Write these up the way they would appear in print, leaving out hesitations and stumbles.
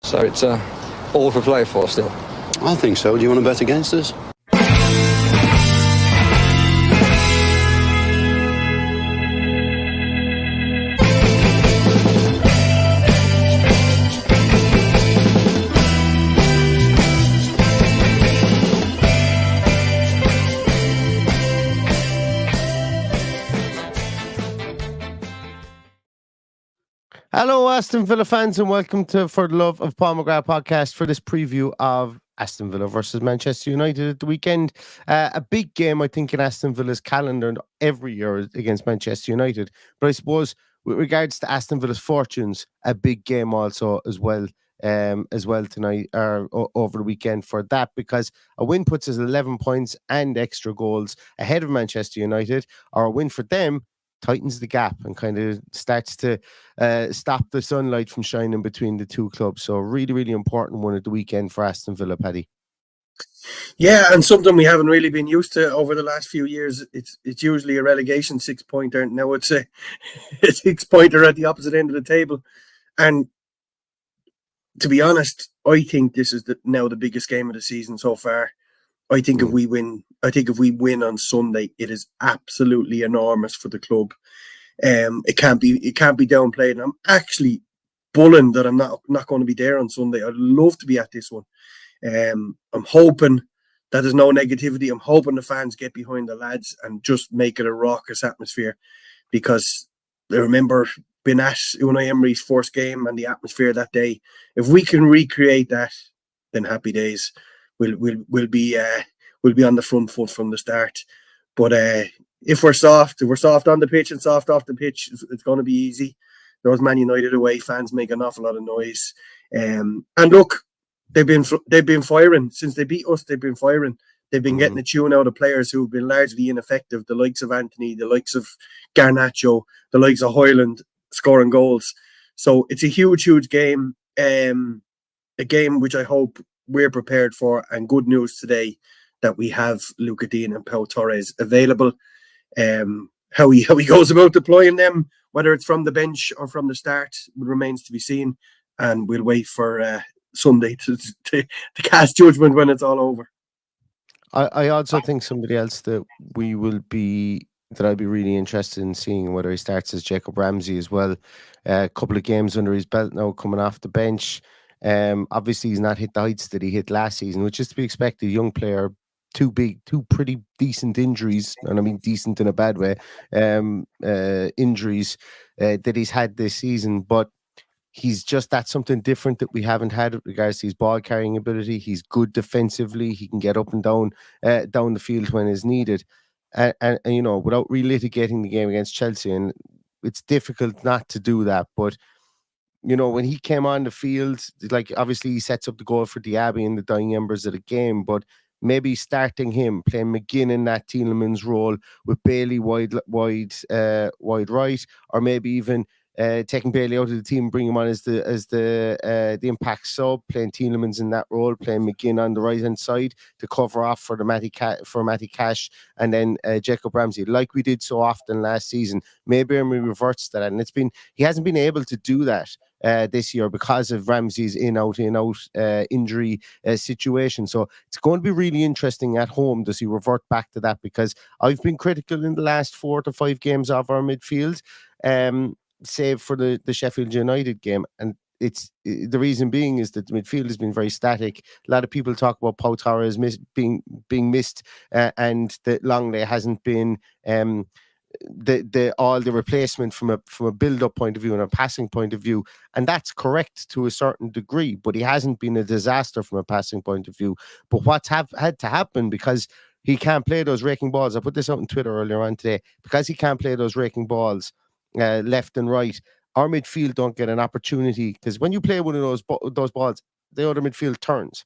So it's all for play for still. I think so. Do you want to bet against us? Hello, Aston Villa fans, and welcome to For the Love of Paul McGrath podcast for this preview of Aston Villa versus Manchester United at the weekend. A big game, I think, in Aston Villa's calendar every year against Manchester United. But I suppose with regards to Aston Villa's fortunes, a big game also as well tonight or over the weekend for that, because a win puts us 11 points and extra goals ahead of Manchester United, or a win for them tightens the gap and kind of starts to stop the sunlight from shining between the two clubs. So really, really important one at the weekend for Aston Villa, Paddy. Yeah, and something we haven't really been used to over the last few years. It's usually a relegation 6-pointer. Now it's a 6-pointer at the opposite end of the table. And to be honest, I think this is now the biggest game of the season so far. I think if we win on Sunday, it is absolutely enormous for the club. It can't be downplayed. And I'm actually bulling that I'm not going to be there on Sunday. I'd love to be at this one. I'm hoping that there's no negativity. I'm hoping the fans get behind the lads and just make it a raucous atmosphere, because I remember being at Unai Emery's first game and the atmosphere that day. If we can recreate that, then happy days. We'll be on the front foot from the start. But if we're soft on the pitch and soft off the pitch, it's going to be easy. Those Man United away fans make an awful lot of noise. And look, they've been firing since they beat us. They've been firing. They've been getting a tune out of players who've been largely ineffective. The likes of Anthony, the likes of Garnacho, the likes of Hoyland scoring goals. So it's a huge, huge game. A game which I hope we're prepared for, and good news today that we have Luca Dean and Pau Torres available. How he goes about deploying them, whether it's from the bench or from the start, remains to be seen, and we'll wait for Sunday to cast judgment when it's all over. I also think somebody else that I'd be really interested in seeing whether he starts as Jacob Ramsey as well. A couple of games under his belt now, coming off the bench. Obviously he's not hit the heights that he hit last season, which is to be expected. Young player, two pretty decent injuries, and I mean decent in a bad way, injuries that he's had this season, but he's just that's something different that we haven't had with regards to his ball carrying ability. He's good defensively. He can get up and down the field when is needed, and you know, without relitigating the game against Chelsea, and it's difficult not to do that, but you know, when he came on the field, like obviously he sets up the goal for Diaby in the dying embers of the game, but maybe starting him, playing McGinn in that Tielemans role with Bailey wide right, or maybe even taking Bailey out of the team, bring him on as the impact sub, playing Tielemans in that role, playing McGinn on the right hand side to cover off for Matty Cash, and then Jacob Ramsey, like we did so often last season. Maybe Emery reverts to that, and he hasn't been able to do that this year because of Ramsey's in-out injury situation. So it's going to be really interesting at home. Does he revert back to that? Because I've been critical in the last 4 to 5 games of our midfield, save for the Sheffield United game, and it's the reason being is that the midfield has been very static. A lot of people talk about Pau Torres being missed, and that Longley hasn't been the replacement from a build-up point of view and a passing point of view, and that's correct to a certain degree, but he hasn't been a disaster from a passing point of view. But what's had to happen, because he can't play those raking balls, I put this out on Twitter earlier on today, because he can't play those raking balls left and right, our midfield don't get an opportunity, because when you play one of those balls, the other midfield turns.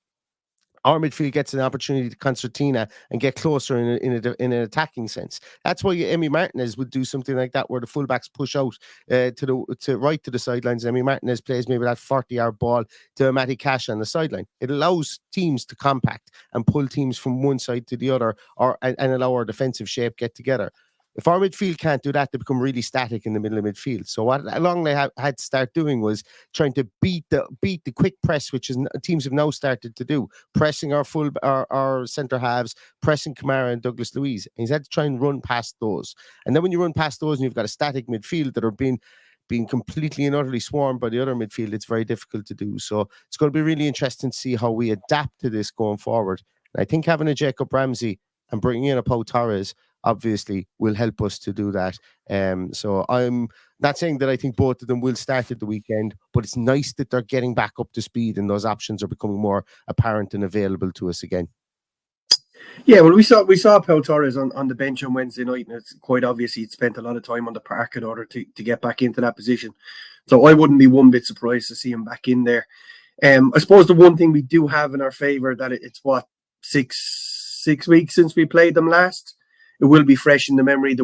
Our midfield gets an opportunity to concertina and get closer in an attacking sense. That's why Emi Martinez would do something like that, where the fullbacks push out to right to the sidelines. Emi Martinez plays maybe that 40-yard ball to Matty Cash on the sideline. It allows teams to compact and pull teams from one side to the other, and allow our defensive shape get together. If our midfield can't do that, they become really static in the middle of midfield. So what Longley had to start doing was trying to beat the quick press, which is teams have now started to do, pressing our centre halves, pressing Kamara and Douglas Luiz. And he's had to try and run past those. And then when you run past those and you've got a static midfield that are being completely and utterly swarmed by the other midfield, it's very difficult to do. So it's going to be really interesting to see how we adapt to this going forward. And I think having a Jacob Ramsey and bringing in a Pau Torres obviously will help us to do that. So I'm not saying that I think both of them will start at the weekend, but it's nice that they're getting back up to speed and those options are becoming more apparent and available to us again. Yeah, well, we saw Pau Torres on the bench on Wednesday night, and it's quite obvious he'd spent a lot of time on the park in order to get back into that position. So I wouldn't be one bit surprised to see him back in there. I suppose the one thing we do have in our favour that it's what six weeks since we played them last. It will be fresh in the memory.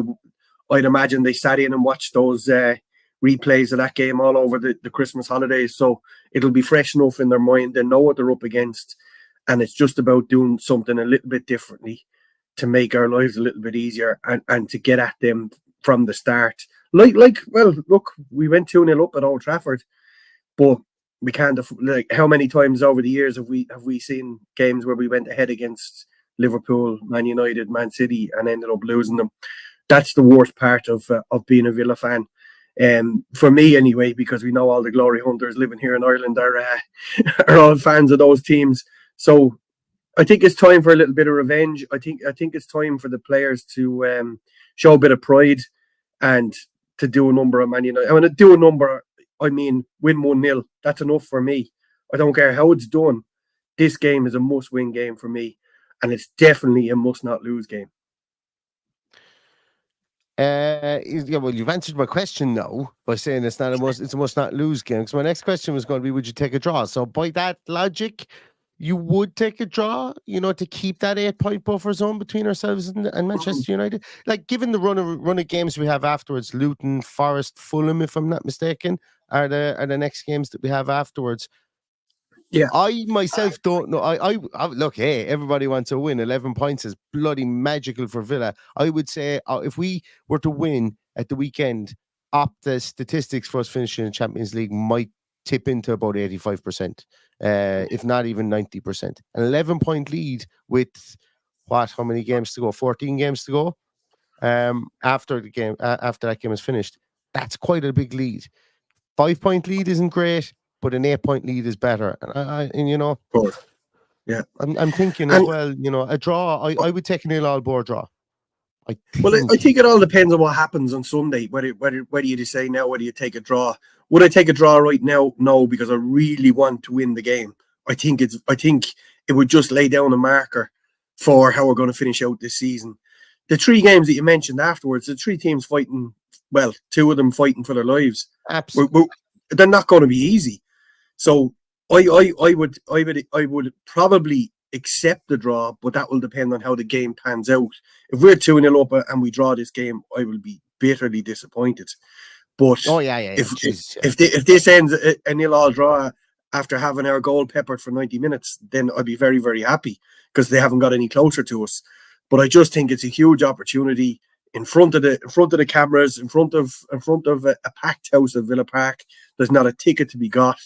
I'd imagine they sat in and watched those replays of that game all over the Christmas holidays, so it'll be fresh enough in their mind. They know what they're up against. And it's just about doing something a little bit differently to make our lives a little bit easier and to get at them from the start. Well, look, we went 2-0 up at Old Trafford, but we can't. How many times over the years have we seen games where we went ahead against Liverpool, Man United, Man City, and ended up losing them? That's the worst part of being a Villa fan. For me, anyway, because we know all the glory hunters living here in Ireland are all fans of those teams. So I think it's time for a little bit of revenge. I think it's time for the players to show a bit of pride and to do a number of Man United. When I do a number, I mean win 1-0. That's enough for me. I don't care how it's done. This game is a must-win game for me, and it's definitely a must-not-lose game. Yeah, well, you've answered my question now by saying it's a must-not-lose game. Because my next question was going to be, would you take a draw? So by that logic, you would take a draw, to keep that 8-point buffer zone between ourselves and Manchester United. Like, given the run of games we have afterwards, Luton, Forest, Fulham, if I'm not mistaken, are the next games that we have afterwards. Yeah, I myself don't know. I look. Hey, everybody wants a win. 11 points is bloody magical for Villa. I would say if we were to win at the weekend, the statistics for us finishing in the Champions League might tip into about 85%, if not even 90%. An 11-point lead with how many games to go? 14 games to go. After that game is finished, that's quite a big lead. 5-point lead isn't great, but an 8-point lead is better. And yeah, I'm thinking as well. A draw. I would take a 0-0 board draw. I think it all depends on what happens on Sunday. Whether you decide now whether you take a draw. Would I take a draw right now? No, because I really want to win the game. I think it would just lay down a marker for how we're going to finish out this season. The 3 games that you mentioned afterwards, the 3 teams fighting. Well, 2 of them fighting for their lives. Absolutely, they're not going to be easy. So I would probably accept the draw, but that will depend on how the game pans out. If we're 2-0 up and we draw this game, I will be bitterly disappointed. But if this ends a 0-0 draw after having our goal peppered for 90 minutes, then I'd be very, very happy because they haven't got any closer to us. But I just think it's a huge opportunity in front of the cameras, in front of a packed house at Villa Park. There's not a ticket to be got.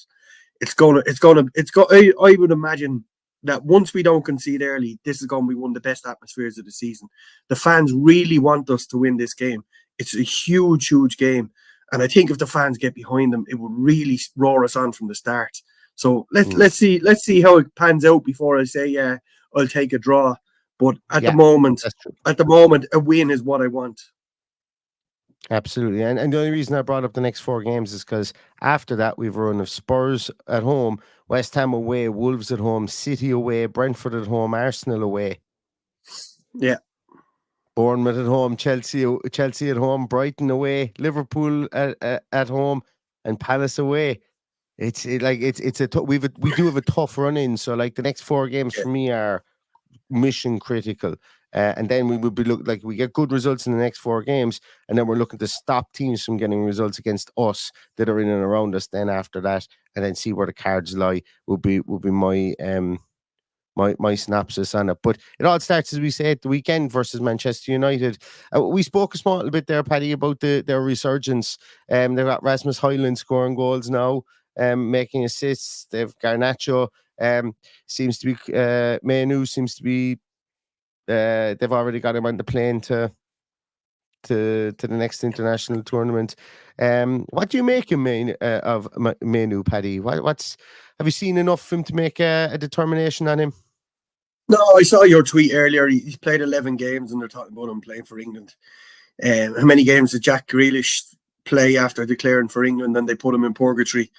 I would imagine that once we don't concede early, this is going to be one of the best atmospheres of the season. The fans really want us to win this game. It's a huge, huge game. And I think if the fans get behind them, it would really roar us on from the start. So let's see how it pans out before I say, I'll take a draw. But at the moment, a win is what I want. Absolutely. And the only reason I brought up the next 4 games is because after that, we've a run of Spurs at home, West Ham away, Wolves at home, City away, Brentford at home, Arsenal away. Yeah. Bournemouth at home, Chelsea at home, Brighton away, Liverpool at home, and Palace away. We do have a tough run in. So like the next 4 games for me are mission critical. And then we would be we get good results in the next 4 games, and then we're looking to stop teams from getting results against us that are in and around us. Then after that, and then see where the cards lie would be my my synopsis on it. But it all starts, as we say, at the weekend versus Manchester United. We spoke a small little bit there, Paddy, about their resurgence. They've got Rasmus Højlund scoring goals now, making assists. They've Garnacho. Seems to be Manu seems to be. They've already got him on the plane to the next international tournament. What do you make of Manu, Paddy? Have you seen enough of him to make a determination on him? No, I saw your tweet earlier. He's played 11 games, and they're talking about him playing for England. How many games did Jack Grealish play after declaring for England? And they put him in purgatory,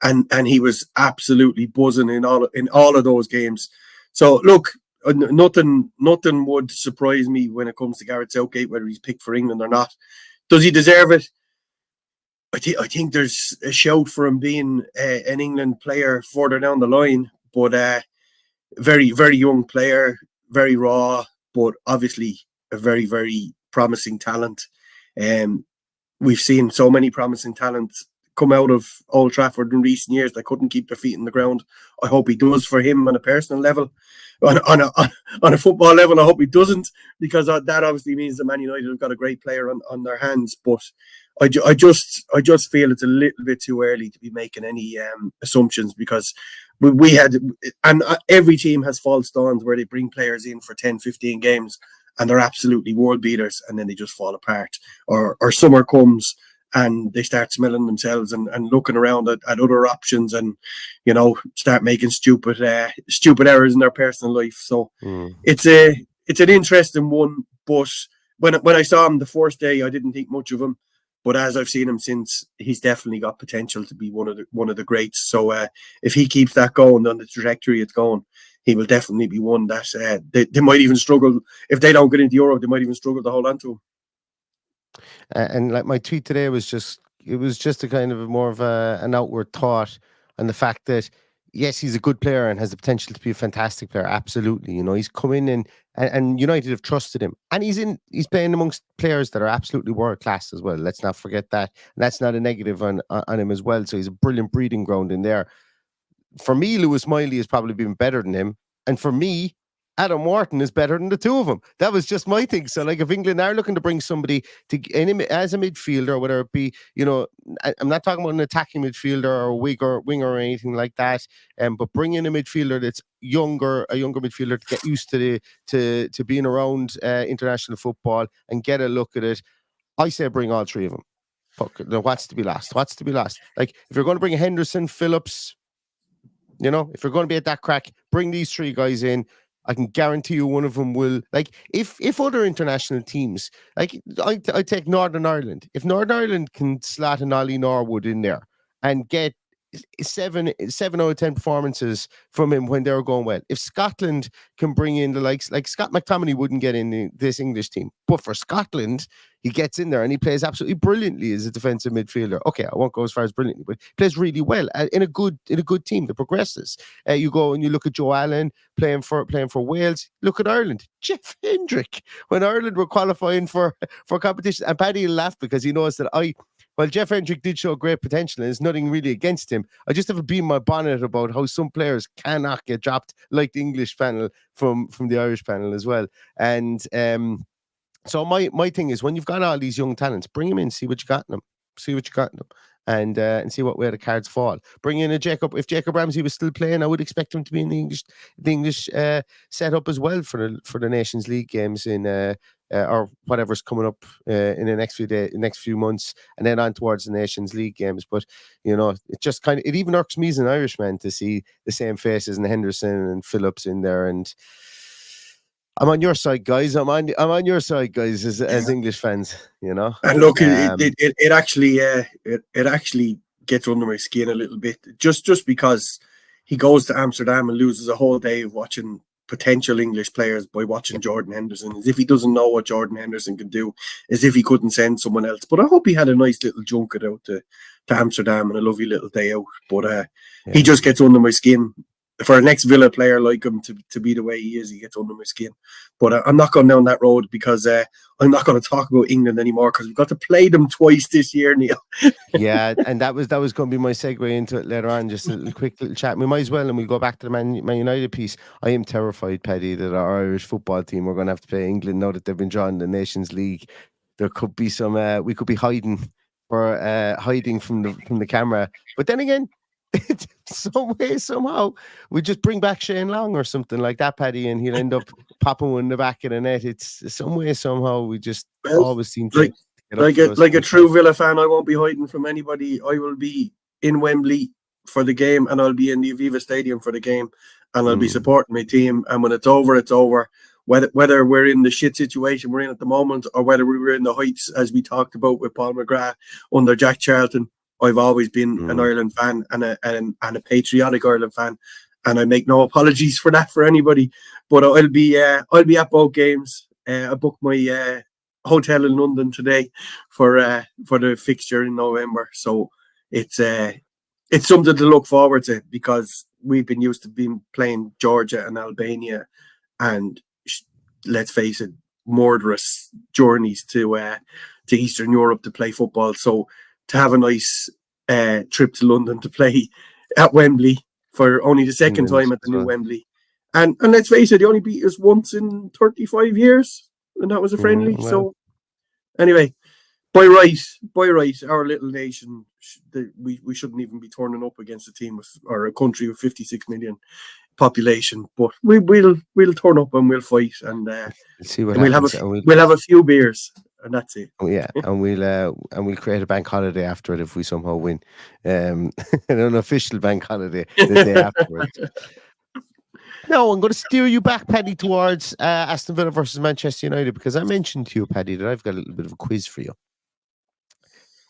and he was absolutely buzzing in all of those games. So look, nothing would surprise me when it comes to Gareth Southgate, whether he's picked for England or not. Does he deserve it? I think there's a shout for him being an England player further down the line, but very, very young player, very raw, but obviously a very, very promising talent. We've seen so many promising talents come out of Old Trafford in recent years that couldn't keep their feet in the ground. I hope he does for him on a personal level. On a football level, I hope he doesn't, because that obviously means that Man United have got a great player on their hands. But I just feel it's a little bit too early to be making any assumptions, because we had, and every team has false dawns where they bring players in for 10, 15 games and they're absolutely world beaters, and then they just fall apart. Or summer comes and they start smelling themselves and looking around at other options, and start making stupid errors in their personal life. So it's an interesting one. But when I saw him the first day, I didn't think much of him. But as I've seen him since, he's definitely got potential to be one of the greats. So if he keeps that going on the trajectory it's going, he will definitely be one that they might even struggle. If they don't get into Europe, they might even struggle to hold on to him. And like my tweet today was just a kind of more of an outward thought on the fact that, yes, he's a good player and has the potential to be a fantastic player. Absolutely. He's come in and United have trusted him, and he's playing amongst players that are absolutely world class as well. Let's not forget that. And that's not a negative on him as well. So he's a brilliant breeding ground in there. For me, Lewis Miley has probably been better than him. And for me, Adam Wharton is better than the two of them. That was just my thing. So, like, if England are looking to bring somebody as a midfielder, whether it be, I'm not talking about an attacking midfielder or a winger or anything like that, but bring in a midfielder that's a younger midfielder to get used to being around international football and get a look at it. I say bring all three of them. Fuck, what's to be lost? Like, if you're going to bring Henderson, Phillips, if you're going to be at that crack, bring these three guys in. I can guarantee you one of them will, like, if other international teams, like, I take Northern Ireland. If Northern Ireland can slot an Ollie Norwood in there and get 7 out of 10 performances from him when they're going well. If Scotland can bring in the likes, like Scott McTominay wouldn't get in this English team, but for Scotland, he gets in there and he plays absolutely brilliantly as a defensive midfielder. Okay, I won't go as far as brilliantly, but he plays really well in a good team that progresses. You go and you look at Joe Allen playing for Wales. Look at Ireland, Jeff Hendrick, when Ireland were qualifying for competition, and Paddy will laugh because he knows that while Jeff Hendrick did show great potential, and there's nothing really against him, I just have a bee in my bonnet about how some players cannot get dropped, like the English panel from the Irish panel as well. And so my thing is, when you've got all these young talents, bring them in, see what you got in them, and see what way the cards fall. Bring in if Jacob Ramsey was still playing, I would expect him to be in the English setup as well for the Nations League games in or whatever's coming up in the next few months, and then on towards the Nations League games. But it just it even irks me as an Irishman to see the same faces and Henderson and Phillips in there. And I'm on your side, guys. I'm on your side, guys, as English fans. And look, it actually gets under my skin a little bit, just because he goes to Amsterdam and loses a whole day of watching potential English players by watching Jordan Henderson, as if he doesn't know what Jordan Henderson can do, as if he couldn't send someone else. But I hope he had a nice little junket out to Amsterdam and a lovely little day out. But he just gets under my skin for a next Villa player like him to be the way he is, he gets under my skin. But I'm not going down that road because I'm not going to talk about England anymore because we've got to play them twice this year, Neil. Yeah, and that was going to be my segue into it later on. Just a quick little chat. We might as well, and we'll go back to the Man United piece. I am terrified, Paddy, that our Irish football team are going to have to play England now that they've been drawn in the Nations League. There could be some. We could be hiding from the camera. But then again, some way somehow we just bring back Shane Long or something like that, Paddy, and he'll end up popping one in the back of the net. It's some way somehow we just always seem to like a true Villa fan. I won't be hiding from anybody. I will be in Wembley for the game, and I'll be in the Aviva Stadium for the game, and I'll be supporting my team. And when it's over, it's over. Whether we're in the shit situation we're in at the moment, or whether we were in the heights as we talked about with Paul McGrath under Jack Charlton, I've always been an Ireland fan and a patriotic Ireland fan, and I make no apologies for that for anybody. But I'll be at both games. I booked my hotel in London today for the fixture in November, so it's something to look forward to because we've been used to being playing Georgia and Albania, and let's face it, murderous journeys to Eastern Europe to play football. So to have a nice trip to London to play at Wembley for only the second time at the new Wembley. And let's face it, they only beat us once in 35 years, and that was a friendly. So anyway, by right, our little nation, we shouldn't even be turning up against a team or a country with 56 million population. But we'll turn up and we'll fight, and see what we'll happens. We'll have a few beers. And that's it. Yeah, and we'll create a bank holiday after it if we somehow win, an unofficial bank holiday the day afterwards. No, I'm going to steer you back, Paddy, towards Aston Villa versus Manchester United, because I mentioned to you, Paddy, that I've got a little bit of a quiz for you.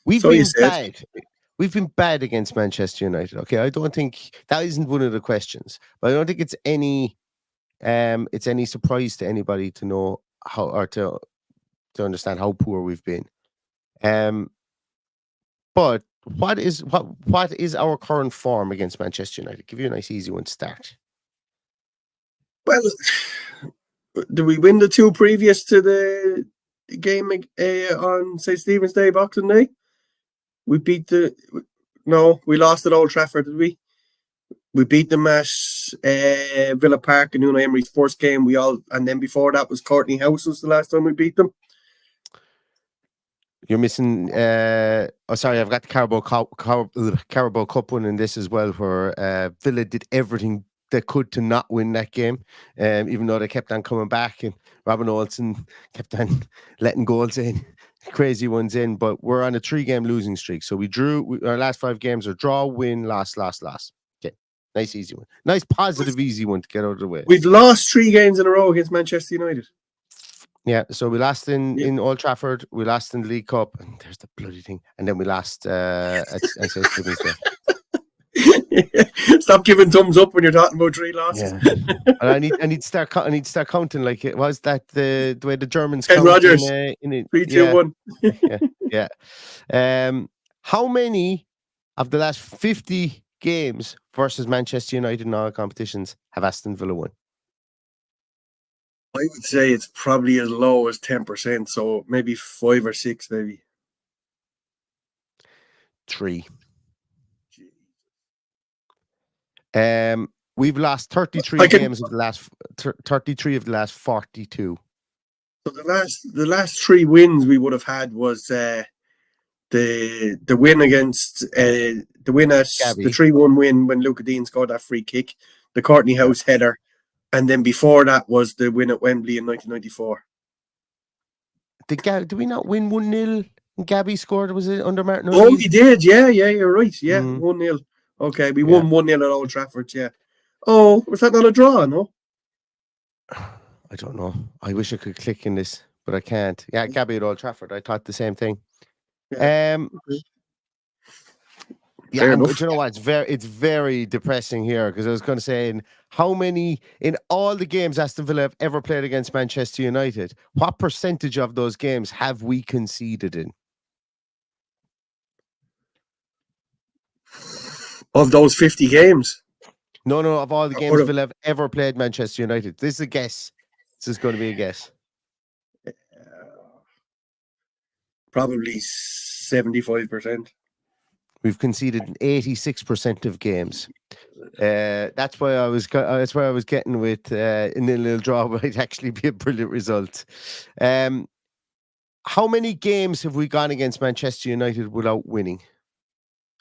We've been bad against Manchester United. Okay, I don't think that isn't one of the questions, but I don't think it's any surprise to anybody to know how or to understand how poor we've been. But what is our current form against Manchester United? Give you a nice easy one to start. Well, did we win the two previous to the game on St. Stephen's Day, Boxing Day? We lost at Old Trafford, did we? We beat them at Villa Park in Unai Emery's first game. And then before that was Courtney House was the last time we beat them. You're missing. Sorry, I've got the Carabao Cup one in this as well, where Villa did everything they could to not win that game, even though they kept on coming back, and Robin Olsen kept on letting goals in, crazy ones in. But we're on a 3-game losing streak, so we drew. Our last 5 games are draw, win, loss. Okay, nice easy one, nice positive easy one to get out of the way. We've lost 3 games in a row against Manchester United. Yeah, so we lost in Old Trafford, we lost in the League Cup, and there's the bloody thing, and then we lost at St. Stephen's Day. Stop giving thumbs up when you're talking about 3 losses. Yeah. I need to start counting like it was that the way the Germans Ken Rodgers in it. 3, 2, 1. Yeah. How many of the last 50 games versus Manchester United in all competitions have Aston Villa won? I would say it's probably as low as 10%, so maybe 5 or 6, maybe 3. We've lost 33 games of the last 33 of the last 42. So the last 3 wins we would have had was the win against the win at Gabby. The 3-1 win when Luca Dean scored that free kick, the Courtney House header. And then before that was the win at Wembley in 1994. Did we not win 1-0? Gabby scored, was it under Martin? Oh, we did. Yeah, you're right. Yeah, 1-0. Okay, we won 1-0 at Old Trafford, yeah. Oh, was that not a draw, no? I don't know. I wish I could click in this, but I can't. Yeah, Gabby at Old Trafford. I thought the same thing. Yeah. Yeah, but you know what? It's very depressing here, because I was going to say, in all the games Aston Villa have ever played against Manchester United, what percentage of those games have we conceded in? Of those 50 games? No, of all the games Or, Villa have ever played Manchester United. This is a guess. This is going to be a guess. probably 75%. We've conceded 86% of games. That's why I was getting with in a little draw might actually be a brilliant result. How many games have we gone against Manchester United without winning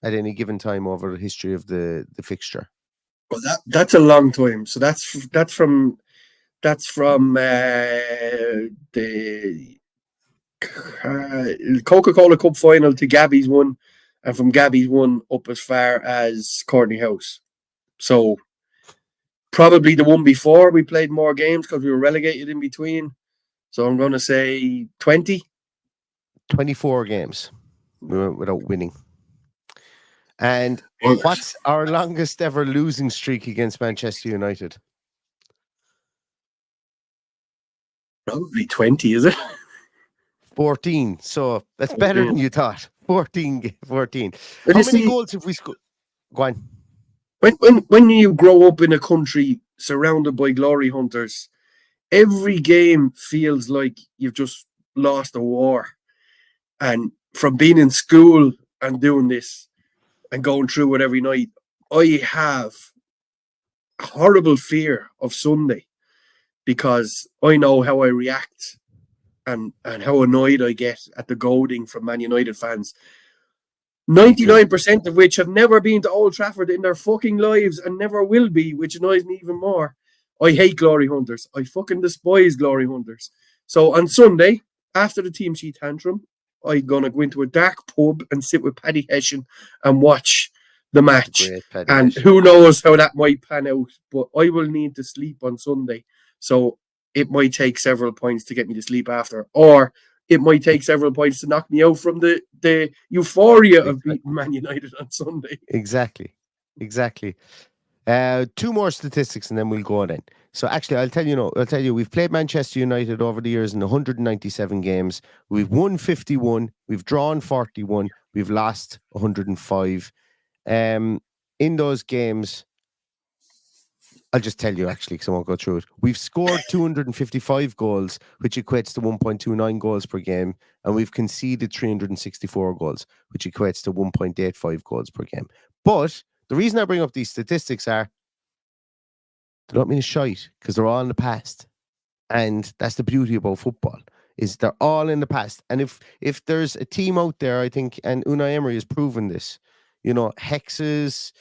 at any given time over the history of the fixture? Well, that's a long time. So that's from the Coca-Cola Cup final to Gabby's one, and from Gabby's one up as far as Courtney House. So probably the one before we played more games because we were relegated in between. So I'm going to say 20. 24 games we went without winning. And what's our longest ever losing streak against Manchester United? Probably 20, is it? 14. So that's better than you thought. 14. How many goals have we scored? Go on. When you grow up in a country surrounded by glory hunters, every game feels like you've just lost a war. And from being in school and doing this and going through it every night, I have a horrible fear of Sunday because I know how I react and how annoyed I get at the goading from Man United fans. 99% of which have never been to Old Trafford in their fucking lives and never will be, which annoys me even more. I hate glory hunters. I fucking despise glory hunters. So on Sunday, after the team sheet tantrum, I'm going to go into a dark pub and sit with Paddy Hessian and watch the match. And who knows how that might pan out, but I will need to sleep on Sunday. So it might take several points to get me to sleep after, or it might take several points to knock me out from the euphoria of beating Man United on Sunday. Exactly. Two more statistics and then we'll go on in. So actually, I'll tell you, we've played Manchester United over the years in 197 games. We've won 51, we've drawn 41, we've lost 105. In those games, I'll just tell you actually, because I won't go through it. We've scored 255 goals, which equates to 1.29 goals per game, and we've conceded 364 goals, which equates to 1.85 goals per game. But the reason I bring up these statistics are, they don't mean a shite, because they're all in the past. And that's the beauty about football, is they're all in the past. And if there's a team out there, I think, and Unai Emery has proven this, hexes,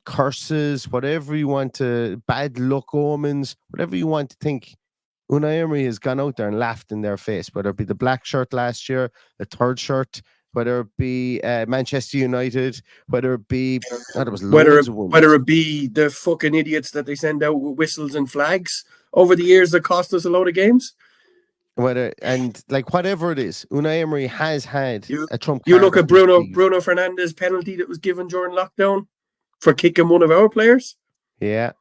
curses, whatever you want to, bad luck omens, whatever you want to think, Unai Emery has gone out there and laughed in their face, whether it be the black shirt last year, the third shirt, whether it be Manchester United, whether it be whether it be the fucking idiots that they send out with whistles and flags over the years that cost us a load of games. Whatever it is, Unai Emery has had a trump card. You look at Bruno Fernandes' penalty that was given during lockdown for kicking one of our players. Yeah.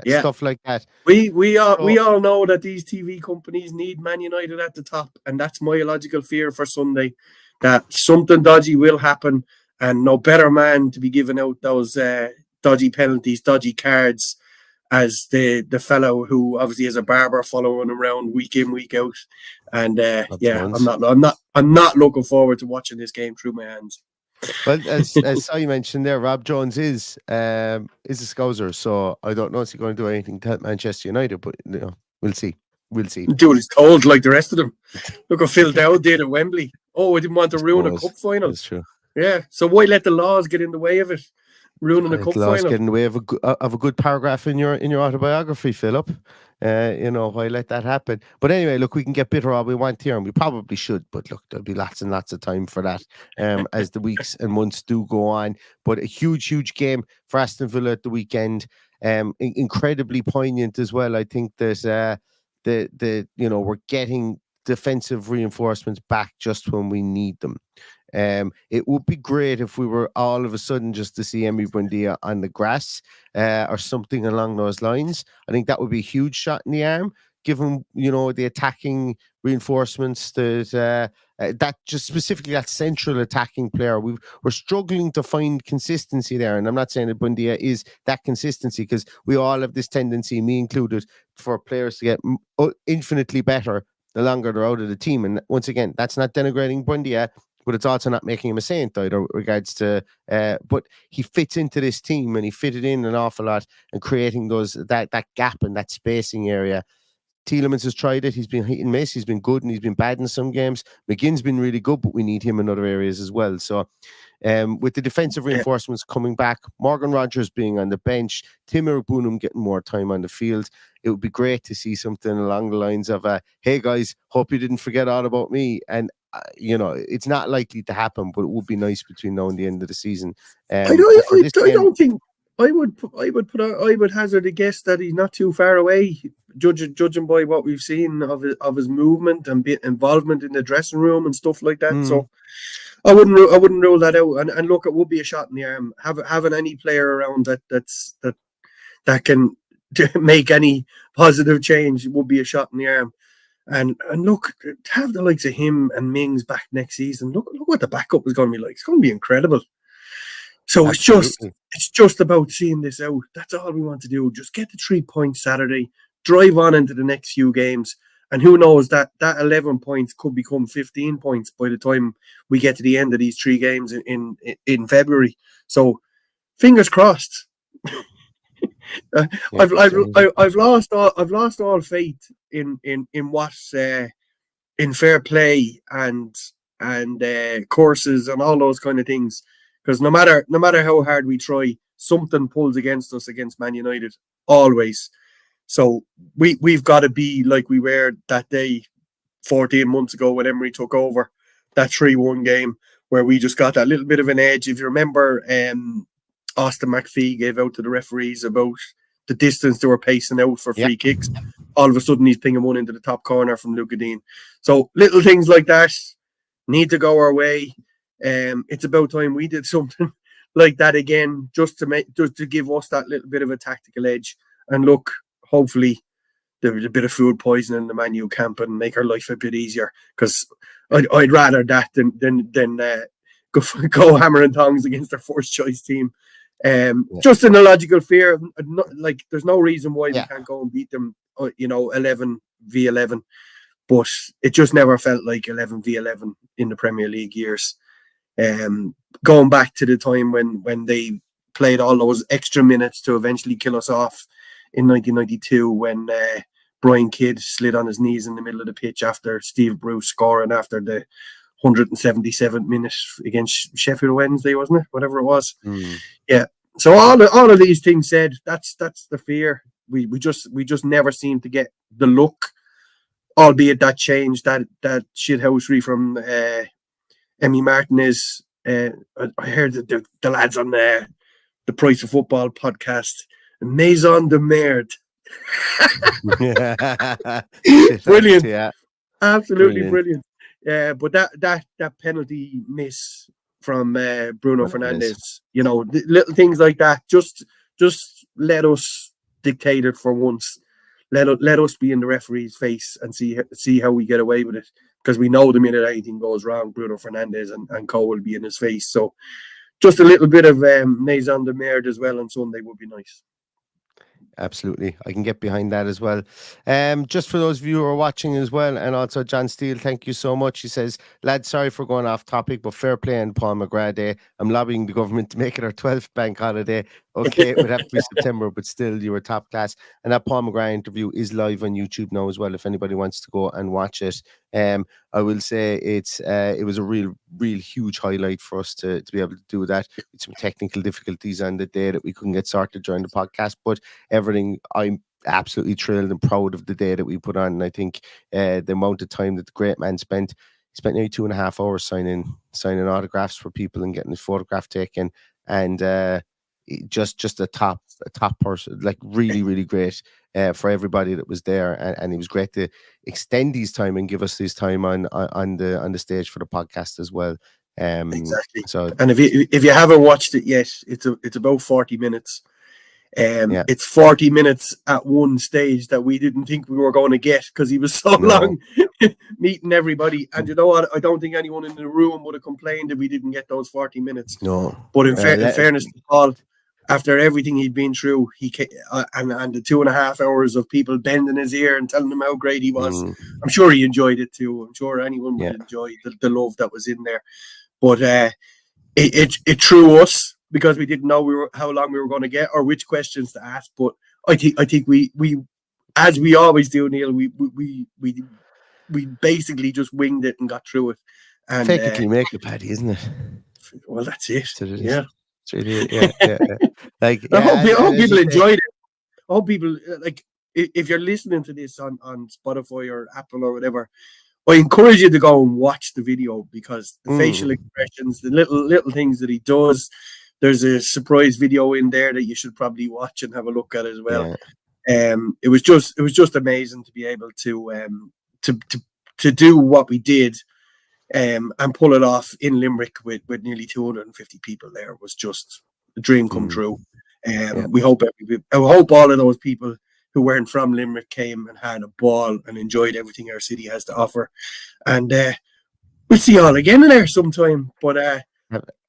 Stuff like that. We all know that these TV companies need Man United at the top, and that's my logical fear for Sunday, that something dodgy will happen, and no better man to be giving out those dodgy penalties, dodgy cards, as the fellow who obviously has a barber following around week in, week out. And I'm not looking forward to watching this game through my hands. Well, as you mentioned there, Rob Jones is a Scouser, so I don't know if he's going to do anything to help Manchester United, but we'll see. Do what he's told, like the rest of them. Look what Phil Dowd did at Wembley. Oh, I didn't want to ruin a cup final. That's true. Yeah, so why let the laws get in the way of it? Ruining a cup final. Get in the way of a good paragraph in your autobiography, Philip. Why let that happen? But anyway, look, we can get bitter all we want here, and we probably should. But look, there'll be lots and lots of time for that as the weeks and months do go on. But a huge game for Aston Villa at the weekend. Incredibly poignant as well. I think that we're getting defensive reinforcements back just when we need them. It would be great if we were all of a sudden just to see Emi Buendia on the grass or something along those lines. I think that would be a huge shot in the arm. give him, the attacking reinforcements that just specifically that central attacking player. We're struggling to find consistency there, and I'm not saying that Buendia is that consistency, because we all have this tendency, me included, for players to get infinitely better the longer they're out of the team. And once again, that's not denigrating Buendia, but it's also not making him a saint either regards to but he fits into this team, and he fitted in an awful lot and creating that gap and that spacing area. Tielemans has tried it. He's been hit and miss. He's been good and he's been bad in some games. McGinn's been really good, but we need him in other areas as well. So with the defensive reinforcements coming back, Morgan Rogers being on the bench, Timur Bunum getting more time on the field, it would be great to see something along the lines of, hey guys, hope you didn't forget all about me. And, it's not likely to happen, but it would be nice between now and the end of the season. I don't think I would hazard a guess that he's not too far away, judging by what we've seen of his movement and involvement in the dressing room and stuff like that. So I wouldn't rule that out. And look, it would be a shot in the arm. Having any player around that can make any positive change would be a shot in the arm. And look, to have the likes of him and Mings back next season, look what the backup is going to be like. It's going to be incredible. So Absolutely. it's just about seeing this out. That's all we want to do. Just get the 3 points Saturday, drive on into the next few games, and who knows, that 11 points could become 15 points by the time we get to the end of these 3 games in February. So fingers crossed. I've lost all faith in what's in fair play and courses and all those kind of things. Because no matter how hard we try, something pulls against us against Man United, always. So we've got to be like we were that day 14 months ago when Emery took over, that 3-1 game where we just got that little bit of an edge. If you remember, Aston McPhee gave out to the referees about the distance they were pacing out for free kicks. All of a sudden, he's pinging one into the top corner from Luca Dean. So little things like that need to go our way. It's about time we did something like that again, just to give us that little bit of a tactical edge. And look, hopefully there's a bit of food poisoning in the Man U camp and make our life a bit easier. Because I'd rather that than go hammer and tongs against our first choice team. Just in a logical fear, like there's no reason why we can't go and beat them, 11v11. But it just never felt like 11v11 in the Premier League years. Going back to the time when they played all those extra minutes to eventually kill us off in 1992, when Brian Kidd slid on his knees in the middle of the pitch after Steve Bruce scoring after the 177th minute against Sheffield Wednesday, wasn't it? Whatever it was. Yeah. So all of these things said, that's the fear. We just never seem to get the look, albeit that changed, that shithousery from Emmy Martinez. I heard the lads on the Price of Football podcast, Maison de Merde. Brilliant. Yeah. Absolutely brilliant. But that penalty miss from Bruno Fernandes, little things like that. Just let us dictate it for once. Let us be in the referee's face and see how we get away with it. Because we know the minute anything goes wrong, Bruno Fernandes and co will be in his face. So just a little bit of Maison de Merde as well on Sunday would be nice. Absolutely. I can get behind that as well. Just for those of you who are watching as well, and also John Steele, thank you so much. He says, lads, sorry for going off topic, but fair play on Paul McGrath Day. I'm lobbying the government to make it our 12th bank holiday. Okay, it would have to be September, but still, you were top class. And that Paul McGrath interview is live on YouTube now as well, if anybody wants to go and watch it. I will say it was a real huge highlight for us to be able to do that. With some technical difficulties on the day that we couldn't get sorted during the podcast, but everything, I'm absolutely thrilled and proud of the day that we put on. And I think the amount of time that the great man spent, he spent nearly 2.5 hours signing autographs for people and getting his photograph taken, and just a top person, like really great for everybody that was there, and it was great to extend his time and give us his time on the stage for the podcast as well. Exactly. So, and if you haven't watched it yet, it's about 40 minutes. It's 40 minutes at one stage that we didn't think we were going to get because he was so long meeting everybody. And you know what? I don't think anyone in the room would have complained if we didn't get those 40 minutes. No. But in fairness to Paul, after everything he'd been through, he and the 2.5 hours of people bending his ear and telling him how great he was, I'm sure he enjoyed it too. I'm sure anyone would enjoy the love that was in there. But it threw us because we didn't know how long we were going to get or which questions to ask. But I think we as we always do, Neil, we basically just winged it and got through it. And fake it till you make it, Paddy, isn't it? Well, that's it. Yeah. Yeah. Like, I hope people enjoyed it. I hope people like if you're listening to this on Spotify or Apple or whatever, I encourage you to go and watch the video because the facial expressions, the little things that he does. There's a surprise video in there that you should probably watch and have a look at as well. Yeah. It was just amazing to be able to do what we did. And pull it off in Limerick with nearly 250 people there. It was just a dream come true. We hope all of those people who weren't from Limerick came and had a ball and enjoyed everything our city has to offer. And we'll see you all again there sometime. But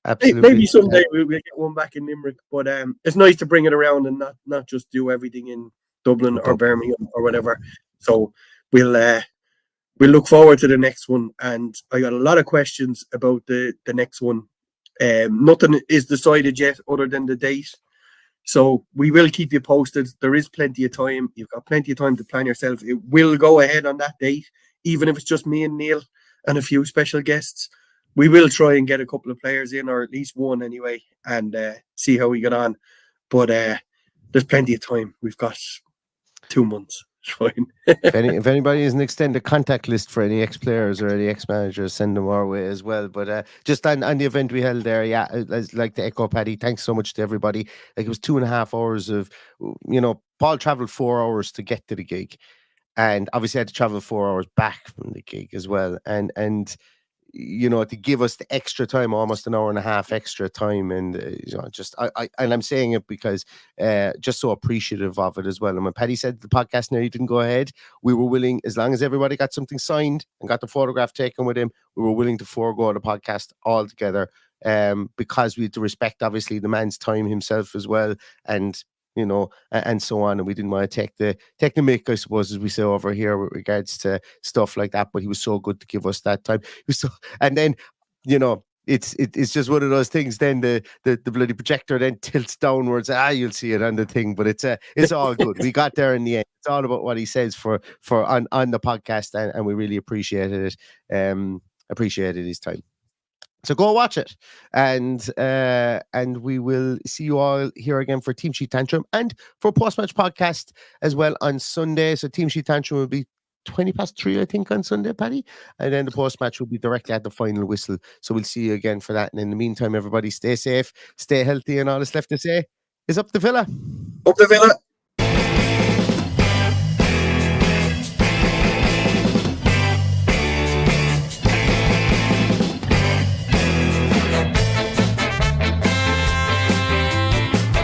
absolutely, maybe someday we'll get one back in Limerick. But it's nice to bring it around and not just do everything in Dublin or Birmingham or whatever. So we'll look forward to the next one, and I got a lot of questions about the next one. Nothing is decided yet other than the date, so we will keep you posted. There is plenty of time. You've got plenty of time to plan yourself. It will go ahead on that date, even if it's just me and Neil and a few special guests. We will try and get a couple of players in, or at least one anyway, and see how we get on. But there's plenty of time. We've got 2 months. Fine. if anybody has an extended contact list for any ex-players or any ex-managers, send them our way as well. But just on the event we held there, I'd like to echo Paddy. Thanks so much to everybody. Like, it was 2.5 hours of, Paul travelled 4 hours to get to the gig, and obviously had to travel 4 hours back from the gig as well. And to give us the extra time, almost an hour and a half extra time, and I'm saying it because just so appreciative of it as well. And when Paddy said the podcast nearly didn't go ahead, we were willing, as long as everybody got something signed and got the photograph taken with him, we were willing to forego the podcast altogether, because we had to respect obviously the man's time himself as well, and and so on. And we didn't want to take the mick, I suppose, as we say over here, with regards to stuff like that. But he was so good to give us that time. He was so, and then, it's just one of those things. Then the bloody projector then tilts downwards. You'll see it on the thing, but it's all good. We got there in the end. It's all about what he says for on the podcast, and we really appreciated it. Appreciated his time. So go watch it, and we will see you all here again for Team Sheet Tantrum and for post-match podcast as well on Sunday. So Team Sheet Tantrum will be 3:20, I think, on Sunday, Paddy, and then the post-match will be directly at the final whistle. So we'll see you again for that. And in the meantime, everybody stay safe, stay healthy, and all that's left to say is up the Villa. Up the Villa.